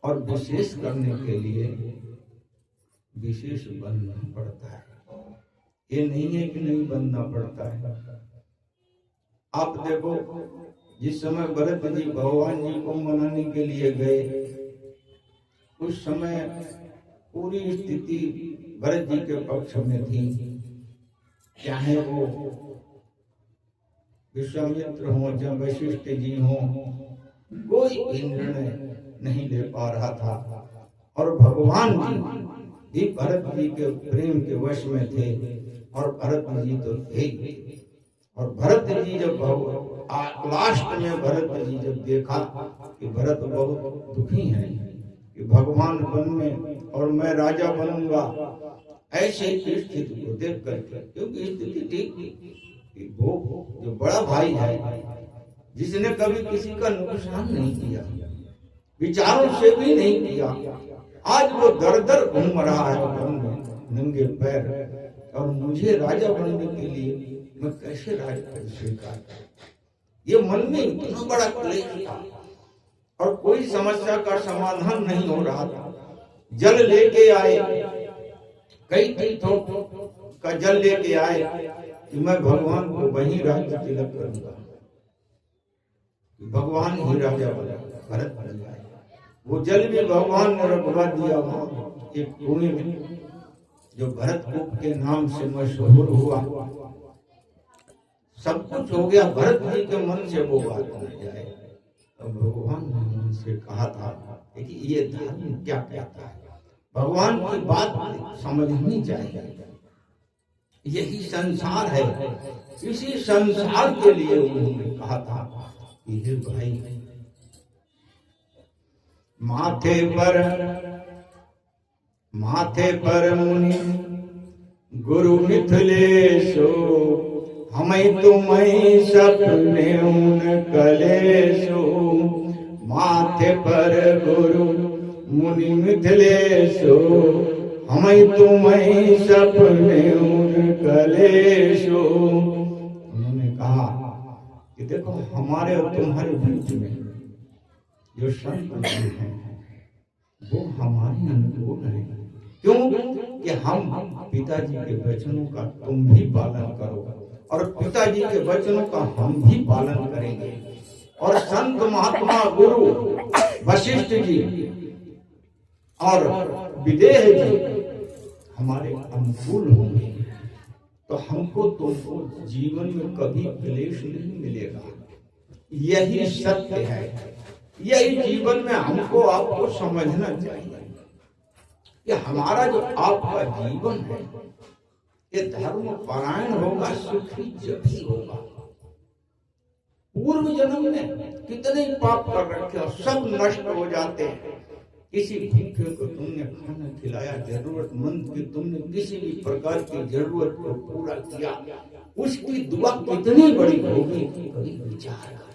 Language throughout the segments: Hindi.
और विशेष करने के लिए विशेष बनना पड़ता है। ये नहीं है कि नहीं बनना पड़ता है। आप देखो, जिस समय भरत जी भगवान जी को मनाने के लिए गए, उस समय पूरी स्थिति भरत जी के पक्ष में थी। चाहे वो विश्वामित्र हो, चाहे वशिष्ठ जी हो, कोई निर्णय नहीं ले पा रहा था। और भगवान जी भी भरत जी के प्रेम के वश में थे, और भरत जी तो थे। और भरत जी जब लास्ट में भरत जी जब देखा कि भरत बहुत दुखी हैं कि भगवान बनने और मैं राजा बनूंगा, ऐसे स्थिति को देख करके, क्योंकि स्थिति ठीक कि वो जो बड़ा भाई है, जिसने कभी किसी का नुकसान नहीं किया, विचारों से भी नहीं किया, आज वो दर दर घूम रहा है वन में नंगे पैर, और मुझे राजा बनने के लिए मैं कैसे राज स्वीकार करूं? ये मन में इतना बड़ा क्लेश था और कोई समस्या का समाधान नहीं हो रहा था। जल लेके आए, कई तीर्थों का जल लेके आए कि मैं भगवान को वही राज्य तिलक करूंगा, भगवान ही राजा बना, भरत बन जाए। वो जल भी भगवान ने रखवा दिया वहां एक कुएं में, जो भरत कूप के नाम से मशहूर हुआ। सब कुछ हो गया, भरत जी के मन से वो बात न जाए। तो भगवान ने उनसे कहा था कि ये धर्म क्या कहता है, भगवान की बात समझनी चाहिए। यही संसार है, इसी संसार के लिए उन्होंने कहा था कि हे भाई, माथे पर मुनि गुरु मिथिलेशो, हमें तुम्हें सपने उन कलेशो। माथे पर गुरु मुनि मिथिलेशो, हमें तुम्हें सपने उन कलेशो। उन्होंने कहा कि देखो, हमारे और तुम्हारे बीच में जो संत हैं वो हमारे अनुकूल है। क्यों कि हम पिताजी के वचनों का तुम भी पालन करो, और पिताजी के वचनों का हम भी पालन करेंगे। और संत महात्मा गुरु वशिष्ठ जी और विदेह जी हमारे अनुकूल होंगे, तो हमको तुमको जीवन में कभी क्लेश नहीं मिलेगा। यही सत्य है, यही जीवन में हमको आपको समझना चाहिए कि हमारा जो आपका जीवन है ये धर्म परायण होगा, सुखी जभी होगा। पूर्व जन्म में कितने पाप कर रखे और सब नष्ट हो जाते हैं। किसी भूखे को तुमने खाना खिलाया, जरूरतमंद की तुमने किसी भी प्रकार की जरूरत को पूरा किया, उसकी दुआ कितनी बड़ी होगी, कभी विचार कर।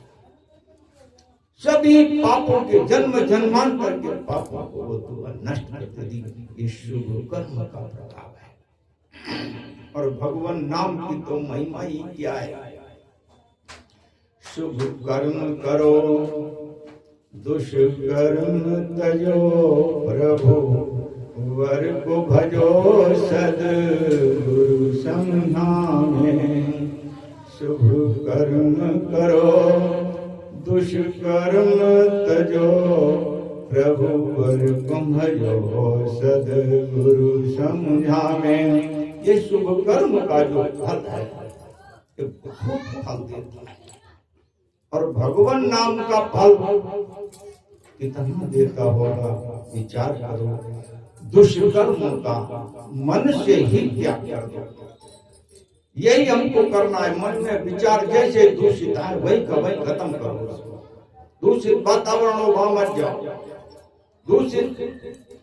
सभी पापों के जन्म जन्मांतर के पापों को वो दुआ नष्ट कर दी। ये शुभ कर्म का प्रभाव है। और भगवान नाम की तो महिमा ही क्या है। शुभ कर्म करो, दुष्कर्म तजो, प्रभु वर को भजो, सद्गुरु समझावे। शुभ कर्म करो, दुष्कर्म तजो, प्रभु वर को भजो, सद्गुरु समझावे। ये शुभ कर्म का जो फल है ये बहुत फल देता है। और भगवान नाम का फल कितना देता होगा, विचार करो। दुष्कर्म का मन से ही त्याग कर दो, यही हमको करना है। मन में विचार जैसे दूषित है वही का वही खत्म करो। दूषित वातावरण हो वहां मत जाओ, दूषित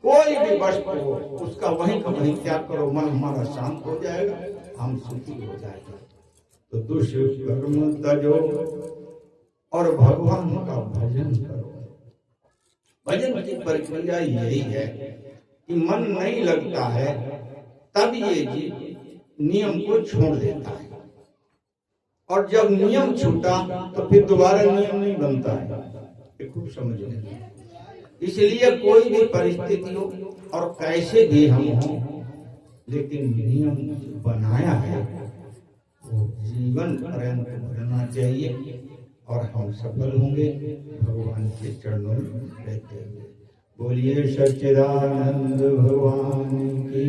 कोई भी वस्तु हो उसका वही का वही त्याग करो। मन हमारा शांत हो जाएगा, हम सुखी हो जाएगा। तो दुष्कर्म तजो और भगवान का भजन करो। भजन की प्रक्रिया यही है कि मन नहीं लगता है तब ये नियम को छोड़ देता है, और जब नियम छूटा तो फिर दोबारा नियम नहीं बनता है। खूब समझ लें, इसलिए कोई भी परिस्थिति हो और कैसे भी हम हों, लेकिन नियम बनाया है वो जीवन पर्यंत बनना चाहिए और हम सफल होंगे भगवान के चरणों में रहते हुए। बोलिए सच्चिदानंद भगवान की।